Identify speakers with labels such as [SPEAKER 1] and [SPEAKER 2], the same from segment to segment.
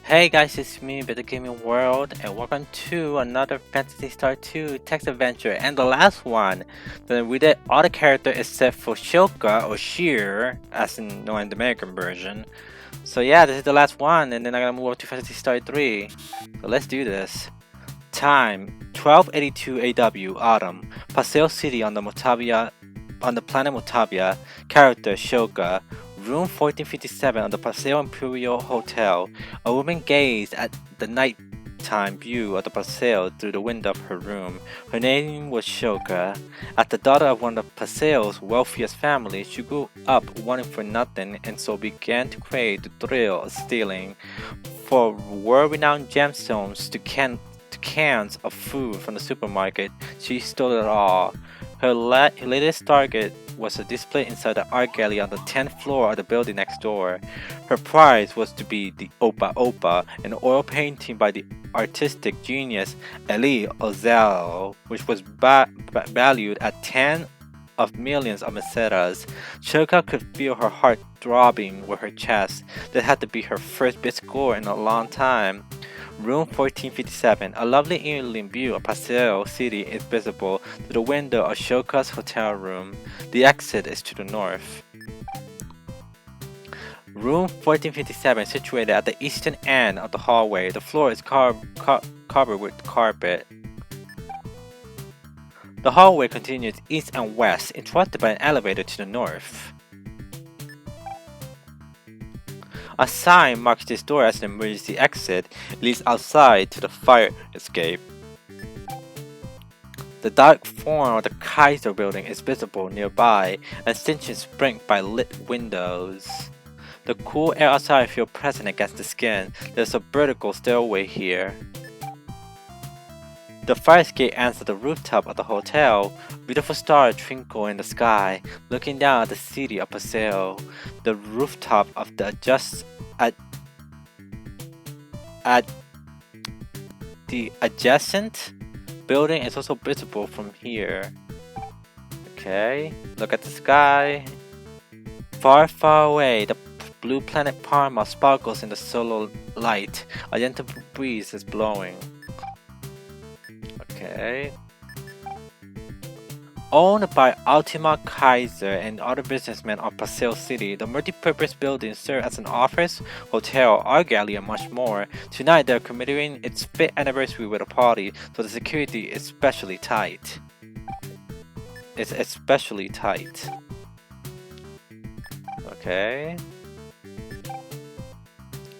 [SPEAKER 1] Hey guys, it's me, Bit the Gaming World, and welcome to another Phantasy Star 2 text adventure, and the last one. Then we did all the characters except for Shilka or Shir, as in known in the American version. So yeah, this is the last one, and then I'm gonna move on to Phantasy Star 3. So let's do this. Time 1282 AW Autumn. Paseo City on the planet Motavia. Character Shilka. Room 1457 on the Paseo Imperial Hotel. A woman gazed at the nighttime view of the Paseo through the window of her room. Her name was Shilka. As the daughter of one of Paseo's wealthiest families, she grew up wanting for nothing and so began to crave the thrill of stealing. For world-renowned gemstones to cans of food from the supermarket, she stole it all. Her latest target was a display inside the art gallery on the 10th floor of the building next door. Her prize was to be the Opa Opa, an oil painting by the artistic genius Elie Ozello, which was valued at 10 of millions of pesetas. Shilka could feel her heart throbbing with her chest. That had to be her first big score in a long time. Room 1457, a lovely inland view of Paseo City is visible through the window of Shilka's hotel room. The exit is to the north. Room 1457 situated at the eastern end of the hallway. The floor is covered with carpet. The hallway continues east and west, interrupted by an elevator to the north. A sign marks this door as an emergency exit. It leads outside to the fire escape. The dark form of the Kaiser building is visible nearby, and stench is sprinkled by lit windows. The cool air outside feels pressing against the skin. There's a vertical stairway here. The fire escape ends at the rooftop of the hotel. Beautiful stars twinkle in the sky, looking down at the city of Paseo. The rooftop of the adjacent building is also visible from here. Okay, look at the sky. Far, far away, the blue planet Parma sparkles in the solar light. A gentle breeze is blowing. Okay. Owned by Ultima Kaiser and other businessmen of Paseo City, the multi-purpose building serves as an office, hotel, art gallery, and much more. Tonight, they're commemorating its 5th anniversary with a party, so the security is especially tight. It's especially tight. Okay.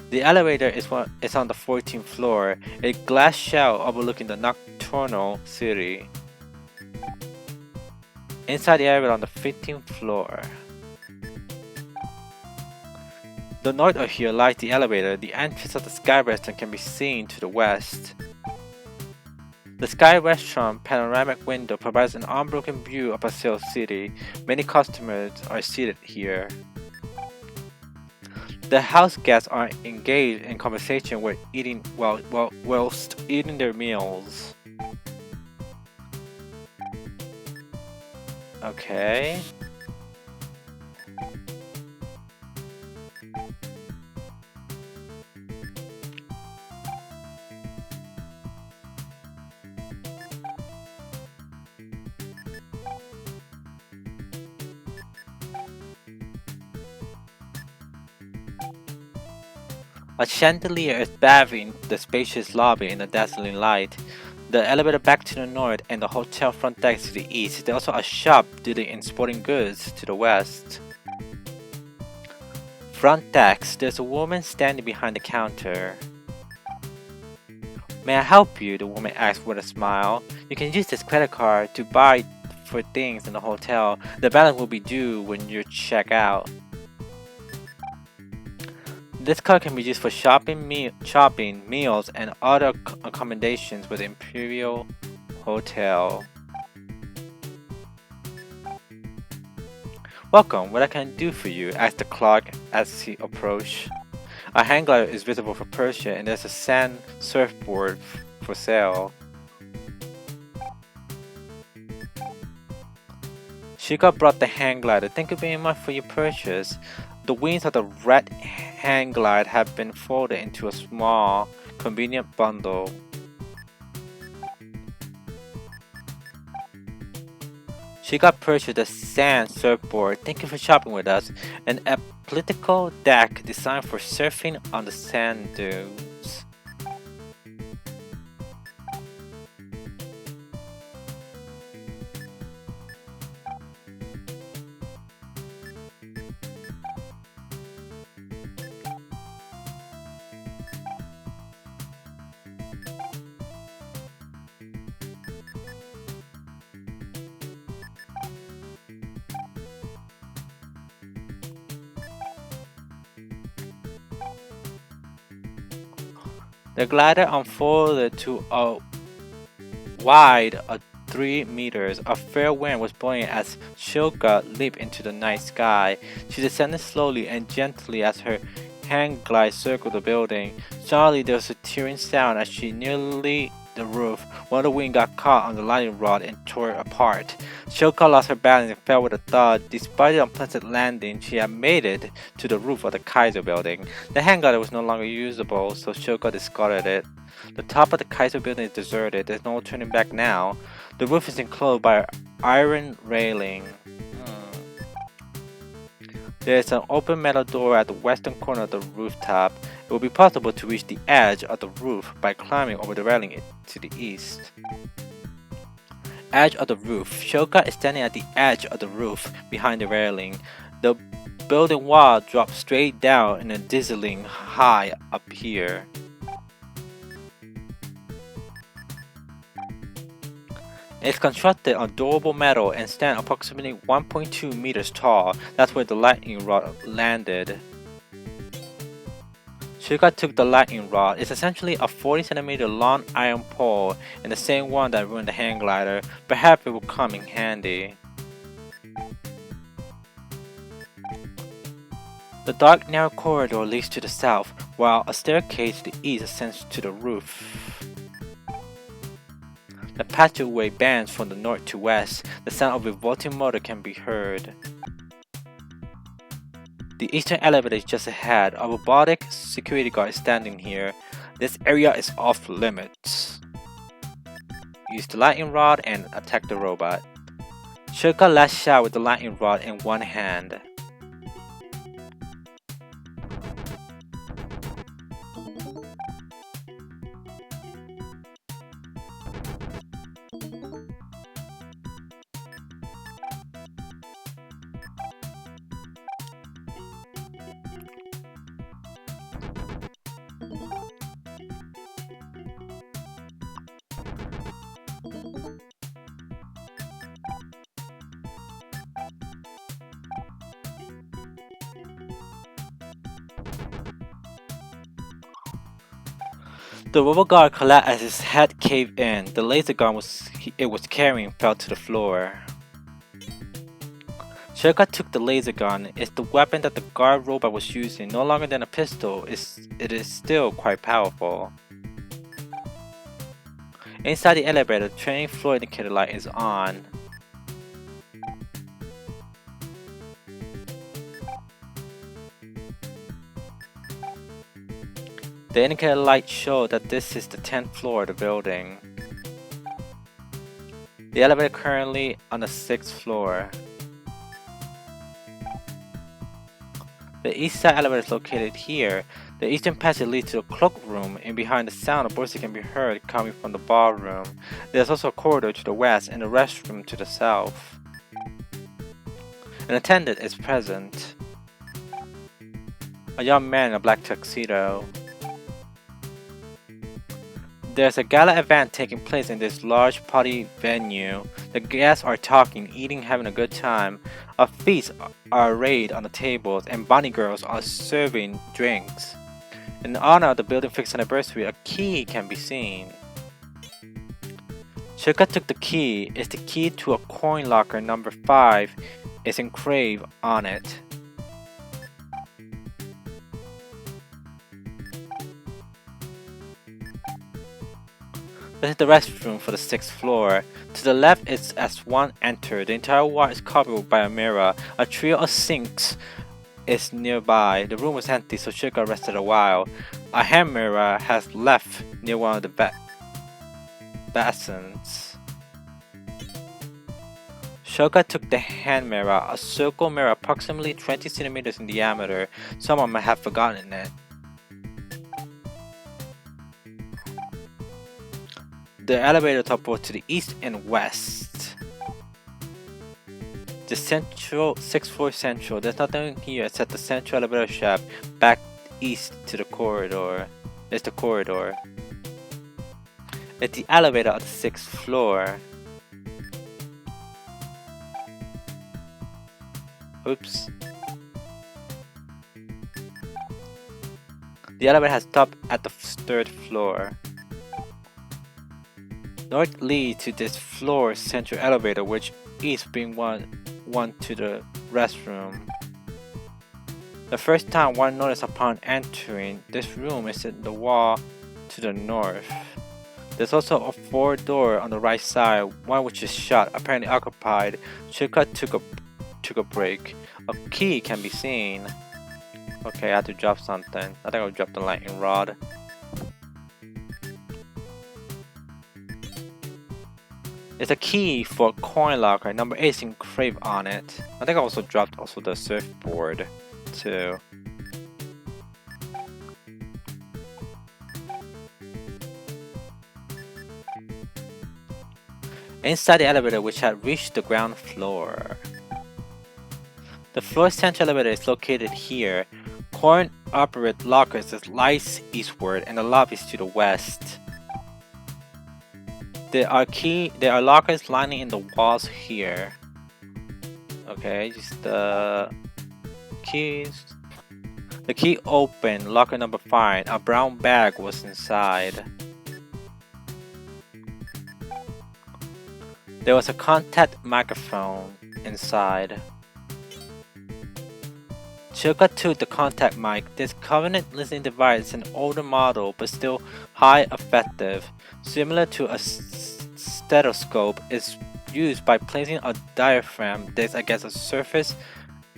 [SPEAKER 1] The elevator is on the 14th floor, a glass shell overlooking the nocturnal city. Inside the elevator on the 15th floor. The north of here lies the elevator. The entrance of the Sky Restaurant can be seen to the west. The Sky Restaurant panoramic window provides an unbroken view of Paseo City. Many customers are seated here. The house guests are engaged in conversation whilst eating their meals. Okay. A chandelier is bathing the spacious lobby in a dazzling light. The elevator back to the north and the hotel front deck to the east. There's also a shop dealing in sporting goods to the west. Front desk, there's a woman standing behind the counter. May I help you? The woman asks with a smile. You can use this credit card to buy for things in the hotel. The balance will be due when you check out. This card can be used for shopping, meals, and other accommodations with the Imperial Hotel. Welcome, what I can do for you? Asked the clerk as he approached. A hang glider is visible for purchase, and there's a sand surfboard for sale. Shilka brought the hang glider. Thank you very much for your purchase. The wings of the red hang glide have been folded into a small, convenient bundle. She got purchased the sand surfboard, thank you for shopping with us, an elliptical deck designed for surfing on the sand dunes. The glider unfolded to a wide of 3 meters. A fair wind was blowing as Shilka leaped into the night sky. She descended slowly and gently as her hang glide circled the building. Suddenly there was a tearing sound as she nearly the roof. One of the wings got caught on the lightning rod and tore it apart. Shilka lost her balance and fell with a thud. Despite the unpleasant landing, she had made it to the roof of the Kaiser building. The hang glider was no longer usable, so Shilka discarded it. The top of the Kaiser building is deserted. There's no turning back now. The roof is enclosed by an iron railing. There is an open metal door at the western corner of the rooftop. It will be possible to reach the edge of the roof by climbing over the railing to the east. Edge of the roof. Shilka is standing at the edge of the roof behind the railing. The building wall drops straight down in a dazzling high up here. It's constructed on durable metal and stands approximately 1.2 meters tall. That's where the lightning rod landed. Shilka took the lightning rod. It's essentially a 40 centimeter long iron pole and the same one that ruined the hang glider. Perhaps it will come in handy. The dark narrow corridor leads to the south, while a staircase to the east ascends to the roof. The passageway bends from the north to west. The sound of a revolting motor can be heard. The eastern elevator is just ahead. A robotic security guard is standing here. This area is off limits. Use the lightning rod and attack the robot. Shilka lashed out with the lightning rod in one hand. The robot guard collapsed as his head caved in. The laser gun it was carrying fell to the floor. Shilka took the laser gun. It's the weapon that the guard robot was using. No longer than a pistol, it is still quite powerful. Inside the elevator, the training floor indicator light is on. The indicator light shows that this is the 10th floor of the building. The elevator currently on the 6th floor. The east side elevator is located here. The eastern passage leads to the cloakroom, and behind the sound of voices can be heard coming from the ballroom. There's also a corridor to the west and a restroom to the south. An attendant is present. A young man in a black tuxedo. There's a gala event taking place in this large party venue. The guests are talking, eating, having a good time. A feast are arrayed on the tables, and bunny girls are serving drinks. In honor of the building's 5th anniversary, a key can be seen. Shilka took the key. It's the key to a coin locker number 5. It's engraved on it. This is the restroom for the 6th floor. To the left as one enters. The entire wall is covered by a mirror. A trio of sinks is nearby. The room was empty, so Shilka rested a while. A hand mirror has left near one of the basins. Shilka took the hand mirror, a circle mirror approximately 20 centimeters in diameter. Someone might have forgotten it. The elevator top both to the east and west. The central 6th floor central. There's nothing here except the central elevator shaft back east to the corridor. There's the corridor. It's the elevator on the 6th floor. Oops. The elevator has stopped at the 3rd floor. North leads to this floor central elevator, which east being one to the restroom. The first time one noticed upon entering this room is in the wall to the north. There's also a 4th door on the right side, one which is shut, apparently occupied. Shilka took a break. A key can be seen. Okay, I had to drop something. I think I'll drop the lightning rod. There's a key for a coin locker. Number 8 is engraved on it. I think I also dropped the surfboard too. Inside the elevator, which had reached the ground floor. The floor central elevator is located here. Coin operated lockers lies eastward and the lobby is to the west. There are lockers lining in the walls here. Okay, just the keys. The key opened locker number 5. A brown bag was inside. There was a contact microphone inside. Shilka took the contact mic. This Covenant listening device is an older model but still high effective. Similar to a stethoscope, is used by placing a diaphragm disc against a surface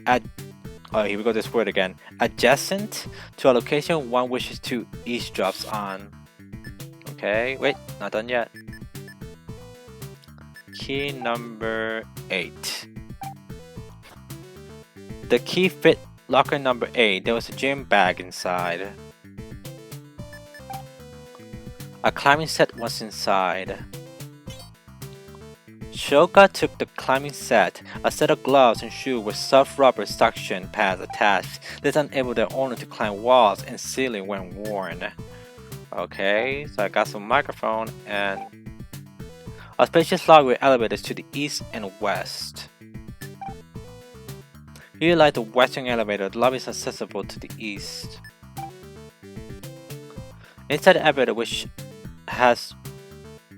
[SPEAKER 1] here we go, this word again. Adjacent to a location one wishes to eavesdrop on. Okay, wait, not done yet. Key number 8. The key fit locker number 8. There was a gym bag inside. A climbing set was inside. Shilka took the climbing set, a set of gloves and shoes with soft rubber suction pads attached. This enabled the owner to climb walls and ceiling when worn. Okay, so I got some microphone and a spacious lobby with elevators to the east and west. Here lies the western elevator. The lobby is accessible to the east. Inside the elevator, which has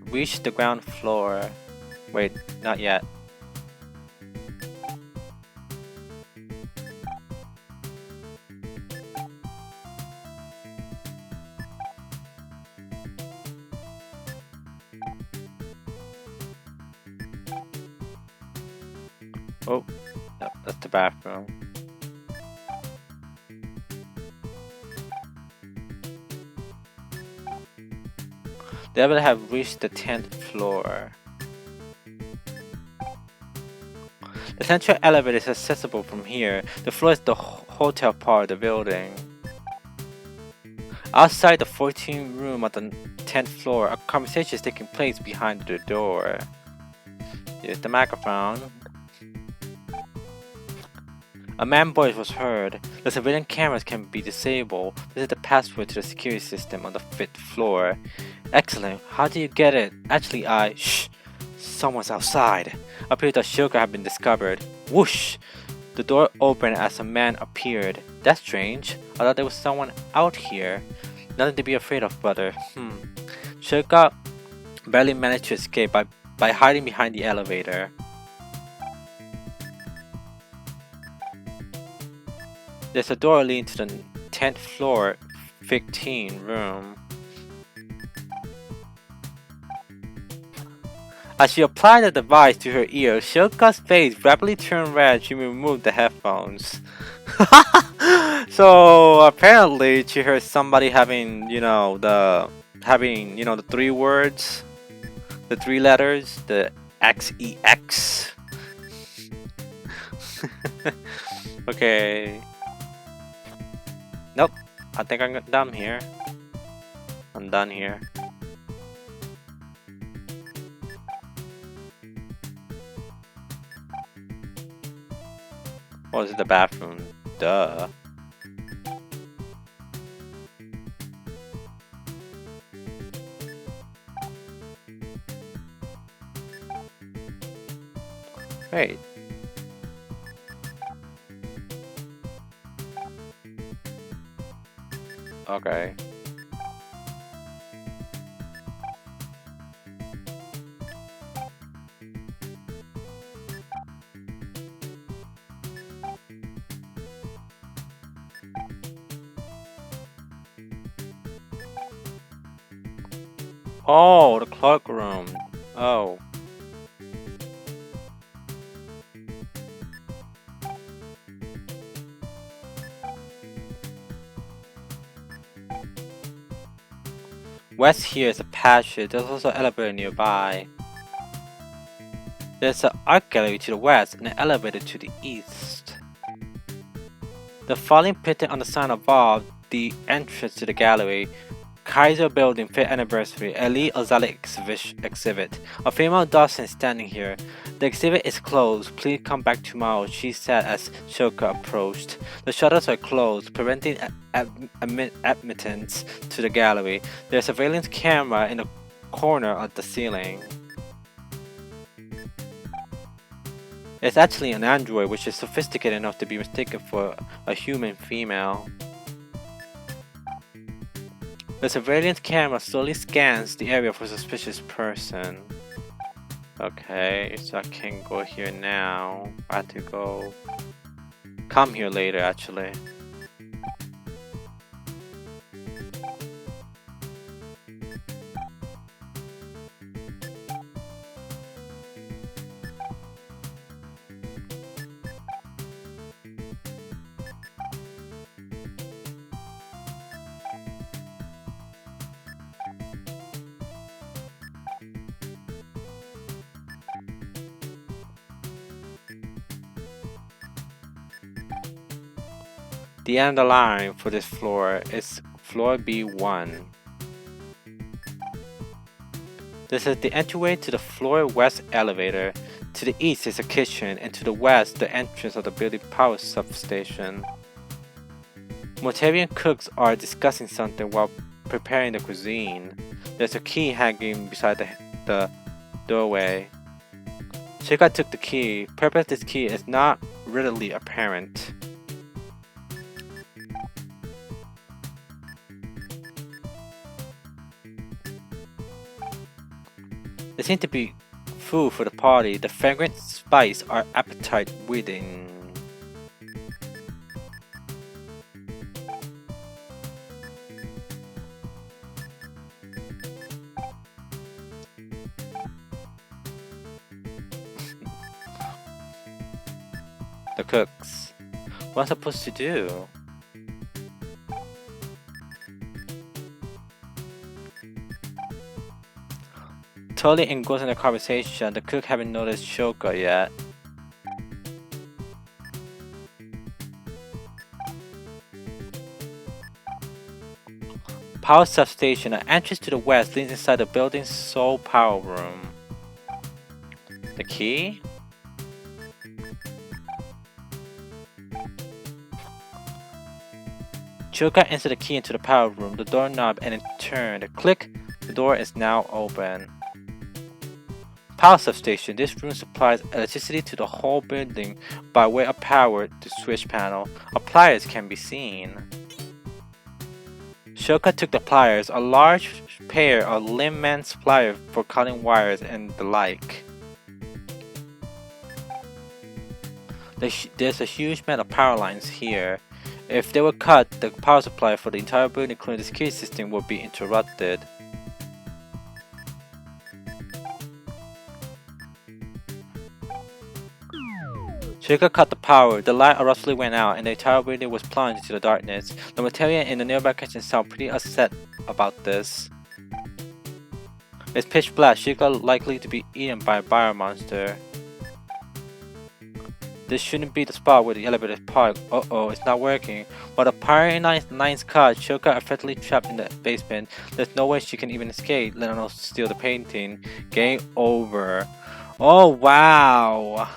[SPEAKER 1] reached the ground floor. Wait, not yet. Oh, no, that's the bathroom. The elevator have reached the 10th floor. The central elevator is accessible from here. The floor is the hotel part of the building. Outside the 14th room at the 10th floor, a conversation is taking place behind the door. Here's the microphone. A man's voice was heard. The surveillance cameras can be disabled. This is the password to the security system on the 5th floor. Excellent. How do you get it? Actually, Shh! Someone's outside. Appeared that Shilka had been discovered. Whoosh! The door opened as a man appeared. That's strange. I thought there was someone out here. Nothing to be afraid of, brother. Shilka barely managed to escape by hiding behind the elevator. There's a door leading to the 10th floor, 15 room. As she applied the device to her ear, Shilka's face rapidly turned red. She removed the headphones. So apparently she heard somebody having, the three words, the three letters, the XEX. Okay. Nope. I think I'm done here. I'm done here. Oh, this is the bathroom. Duh. Wait. Okay. Oh, the cloakroom. Oh. West here is a passage. There's also an elevator nearby. There's an art gallery to the west and an elevator to the east. The following printed on the sign above the entrance to the gallery: Kaiser Building 5th Anniversary Elite Ozalic Exhibit. A female docent standing here. The exhibit is closed. Please come back tomorrow, she said as Shilka approached. The shutters are closed, preventing admittance to the gallery. There's a surveillance camera in the corner of the ceiling. It's actually an android, which is sophisticated enough to be mistaken for a human female. The surveillance camera slowly scans the area for a suspicious person. Okay, so I can't go here now. I have to go... come here later, actually. The end of the line for this floor is floor B1. This is the entryway to the floor west elevator. To the east is a kitchen, and to the west the entrance of the building power substation. Mortarian cooks are discussing something while preparing the cuisine. There's a key hanging beside the doorway. Shilka took the key. Purpose of this key is not readily apparent. There seems to be food for the party. The fragrant spice are appetite within. The cooks. What am I supposed to do? Totally engrossed in the conversation, the cook haven't noticed Shilka yet. Power substation. An entrance to the west leads inside the building's sole power room. The key? Shilka enters the key into the power room, the doorknob, and in turn, click, the door is now open. Power substation. This room supplies electricity to the whole building by way of power to switch panel. Pliers can be seen. Shilka took the pliers, a large pair of limb-man's pliers for cutting wires and the like. There's a huge amount of power lines here. If they were cut, the power supply for the entire building, including the security system, would be interrupted. Shilka cut the power, the light abruptly went out, and the entire building was plunged into the darkness. The material in the nearby kitchen sounded pretty upset about this. It's pitch black, Shilka likely to be eaten by a bio monster. This shouldn't be the spot where the elevator is parked. Uh-oh, it's not working. While the Pyronite Nine's car, Shilka effectively trapped in the basement. There's no way she can even escape, let alone steal the painting. Game over. Oh wow!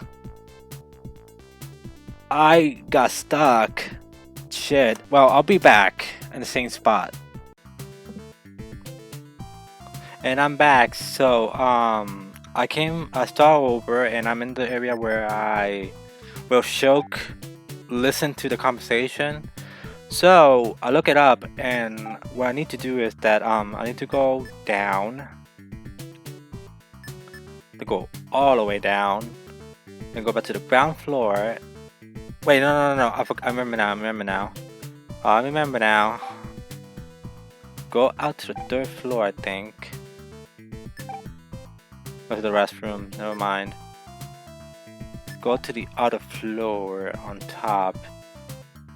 [SPEAKER 1] I got stuck. Shit. Well, I'll be back in the same spot. And I'm back. So, I start over, and I'm in the area where Shilk listen to the conversation. So I look it up, and what I need to do is that I need to go down, to go all the way down, and go back to the ground floor. Wait, no. I remember now. I remember now. Go out to the third floor, I think. Go to the restroom. Never mind. Go to the other floor on top,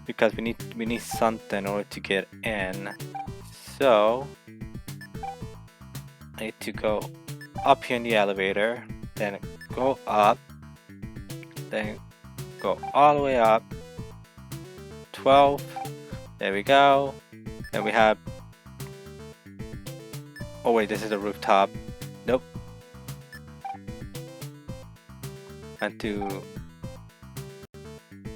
[SPEAKER 1] because we need something in order to get in. So I need to go up here in the elevator, then go up, then go all the way up. 12. There we go. Then we have. Oh wait, this is the rooftop. Nope. And to.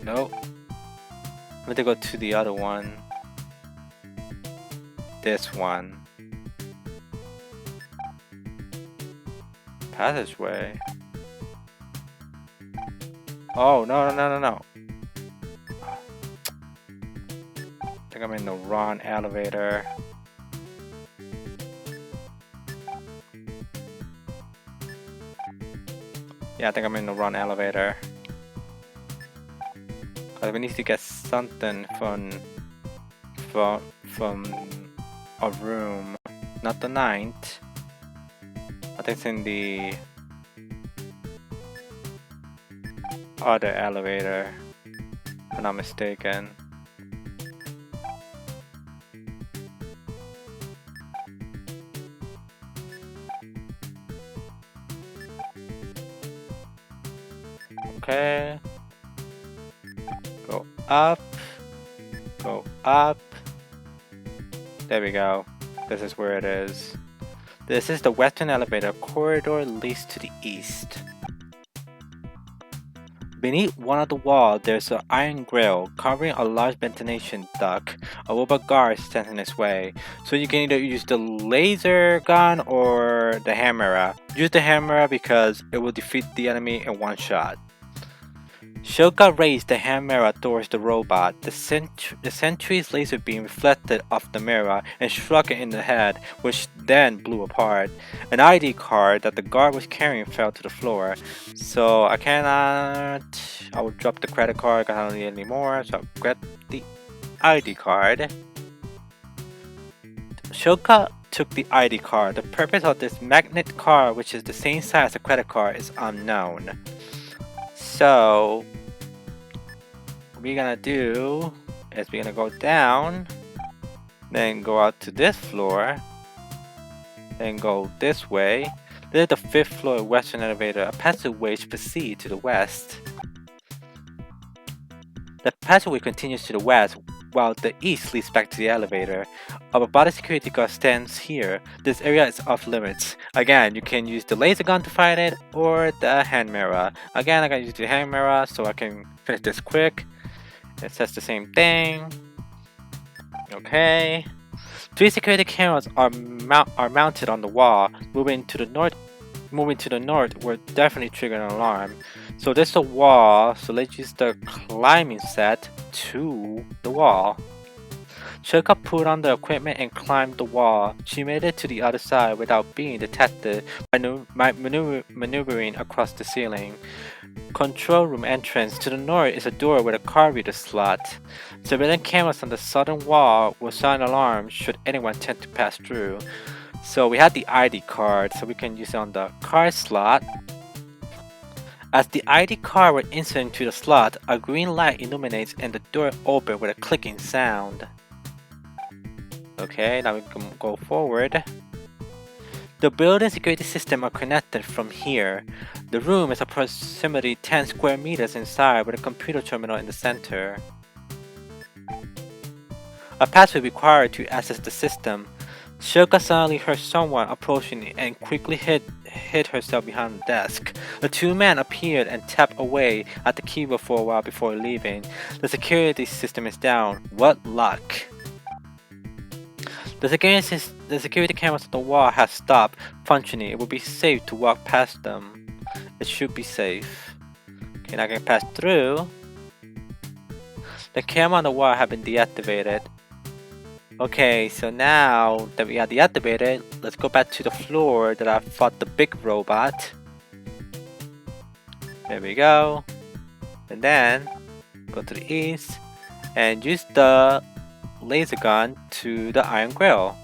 [SPEAKER 1] Nope. I'm going to go to the other one. This one. Passageway. Oh, no. I think I'm in the wrong elevator. Yeah, I think I'm in the wrong elevator. We need to get something from a room, not the 9th. I think it's in the other elevator, if I'm not mistaken. Okay. Go up. There we go. This is where it is. This is the western elevator. Corridor leads to the east. Beneath one of the walls, there's an iron grill covering a large ventilation duct. A robot guard stands in its way. So you can either use the laser gun or the hammer. Use the hammer because it will defeat the enemy in one shot. Shilka raised the hand mirror towards the robot. The sentry's laser beam reflected off the mirror and struck it in the head, which then blew apart. An ID card that the guard was carrying fell to the floor. So I will drop the credit card because I don't need it anymore. So I'll grab the ID card. Shilka took the ID card. The purpose of this magnet card, which is the same size as a credit card, is unknown. So what we're gonna do is we're gonna go down, then go out to this floor, then go this way. This is the 5th floor western elevator. A passageway proceeds to the west. The passageway continues to the west, while the east leads back to the elevator. A robotic security guard stands here. This area is off limits. Again, you can use the laser gun to fight it, or the hand mirror. Again, I gotta use the hand mirror so I can finish this quick. It says the same thing. Okay. 3 security cameras are mounted on the wall. Moving to the north will definitely trigger an alarm. So there's a wall, so let's use the climbing set to the wall. Shilka put on the equipment and climbed the wall. She made it to the other side without being detected by maneuvering across the ceiling. Control room entrance to the north is a door with a card reader slot. Surveillance cameras on the southern wall will sound alarm should anyone attempt to pass through. So we had the ID card, so we can use it on the card slot. As the ID card were inserted into the slot, a green light illuminates and the door opens with a clicking sound. Okay, now we can go forward. The building security system are connected from here. The room is approximately 10 square meters inside with a computer terminal in the center. A pass will be required to access the system. Shilka suddenly heard someone approaching and quickly hid herself behind the desk. The two men appeared and tapped away at the keyboard for a while before leaving. The security system is down. What luck! The security cameras on the wall have stopped functioning. It will be safe to walk past them. It should be safe. Okay, now I can pass through. The camera on the wall have been deactivated. Okay, so now that we are deactivated, let's go back to the floor that I fought the big robot. There we go. And then go to the east and use the laser gun to the iron grill.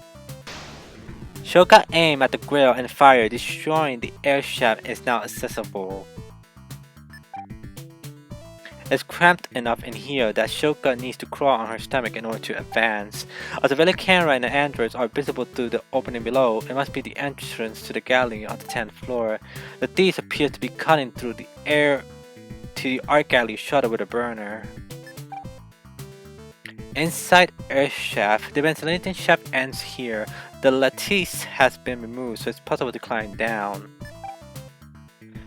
[SPEAKER 1] Shilka aimed at the grill and fired, destroying the air shaft is now accessible. It's cramped enough in here that Shilka needs to crawl on her stomach in order to advance. As the valley camera and the androids are visible through the opening below, it must be the entrance to the gallery on the 10th floor. The thieves appear to be cutting through the air to the art gallery shuttle with a burner. Inside air shaft, the ventilation shaft ends here. The lattice has been removed, so it's possible to climb down.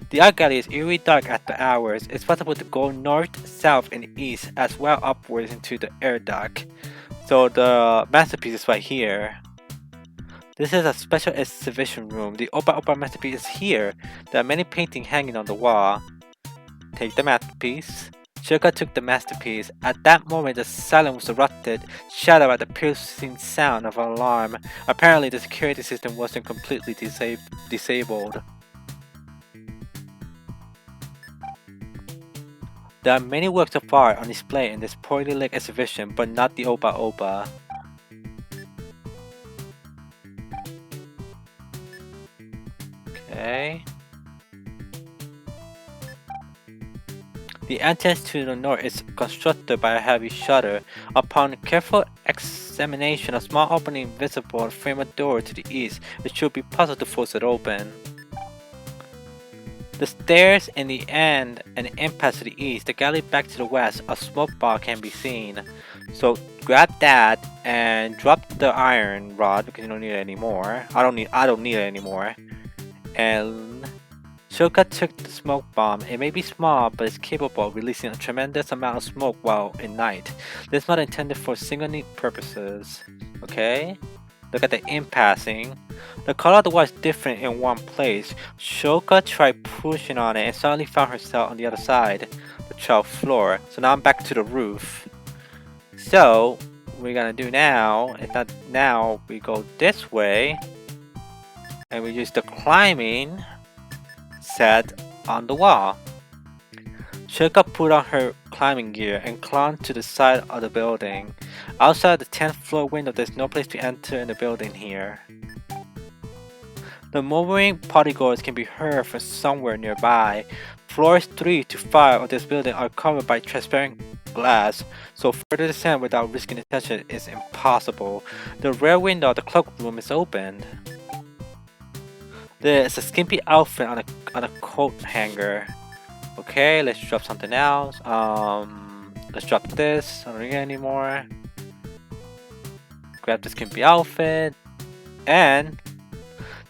[SPEAKER 1] The art gallery is eerie dark at the hours. It's possible to go north, south, and east as well upwards into the air duct. So the masterpiece is right here. This is a special exhibition room. The Opa masterpiece is here. There are many paintings hanging on the wall. Take the masterpiece. Shilka took the masterpiece. At that moment, the silence was erupted, shattered by the piercing sound of an alarm. Apparently, the security system wasn't completely disabled. There are many works of art on display in this poorly lit exhibition, but not the Opa. Okay. The entrance to the north is constructed by a heavy shutter. Upon careful examination, a small opening visible frame a door to the east. It should be possible to force it open. The stairs in the end and impasse to the east, the gallery back to the west, a smoke bar can be seen. So grab that and drop the iron rod because you don't need it anymore. I don't need it anymore. And Shilka took the smoke bomb. It may be small, but it's capable of releasing a tremendous amount of smoke while in night. This is not intended for single need purposes. Okay? Look at the impassing. The color of the wall is different in one place. Shilka tried pushing on it and suddenly found herself on the other side, the 12th floor. So now I'm back to the roof. So, what we're gonna do now is that now we go this way and we use the climbing set on the wall. Shilka put on her climbing gear and climbed to the side of the building. Outside the 10th floor window, there's no place to enter in the building here. The murmuring partygoers can be heard from somewhere nearby. Floors 3 to 5 of this building are covered by transparent glass, so further descent without risking attention is impossible. The rear window of the cloakroom is opened. There's a skimpy outfit on a coat hanger. Okay, let's drop something else. Let's drop this. I don't need it anymore. Grab the skimpy outfit. And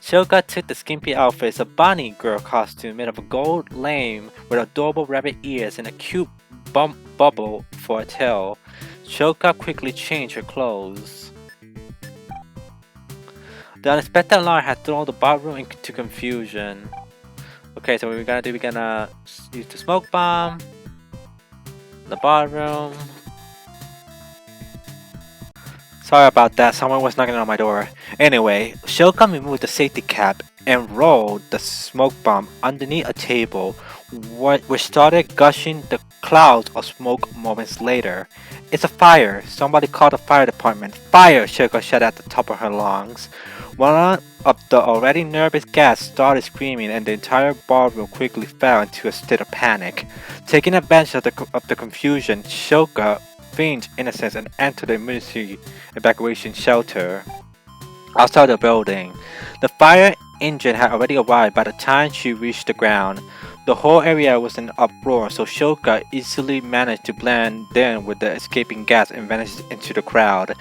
[SPEAKER 1] Shilka took the skimpy outfit. It's a bunny girl costume made of a gold lame with adorable rabbit ears and a cute bubble for a tail. Shilka quickly changed her clothes. The unexpected alarm had thrown the ballroom into confusion. Okay, so what we're gonna do, we're gonna use the smoke bomb, the ballroom. Sorry about that, someone was knocking on my door. Anyway, Shilka removed the safety cap and rolled the smoke bomb underneath a table, which started gushing the clouds of smoke moments later. It's a fire! Somebody called the fire department. Fire! Shilka shouted at the top of her lungs. One of the already nervous guests started screaming, and the entire ballroom quickly fell into a state of panic. Taking advantage of the confusion, Shilka feigned innocence and entered the emergency evacuation shelter outside the building. The fire engine had already arrived by the time she reached the ground. The whole area was in uproar, so Shilka easily managed to blend in with the escaping gas and vanished into the crowd.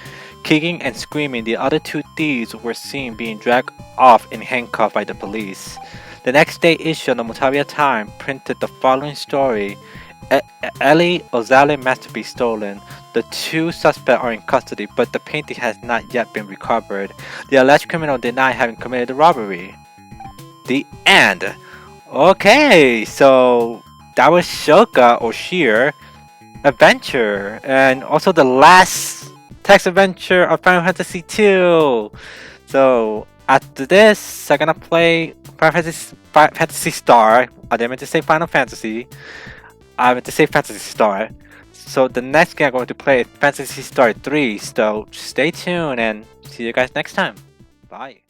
[SPEAKER 1] Kicking and screaming, the other two thieves were seen being dragged off in handcuffs by the police. The next day issue of the Motavia Time printed the following story. Ellie Ozale masterpiece stolen. The two suspects are in custody, but the painting has not yet been recovered. The alleged criminal denied having committed the robbery. The end. Okay, so that was Shilka or Shir adventure, and also the last text adventure of Final Fantasy II. So after this, I'm gonna play Fantasy Star. I didn't mean to say Final Fantasy. I meant to say Fantasy Star. So the next game I'm going to play is Fantasy Star 3. So stay tuned and see you guys next time. Bye.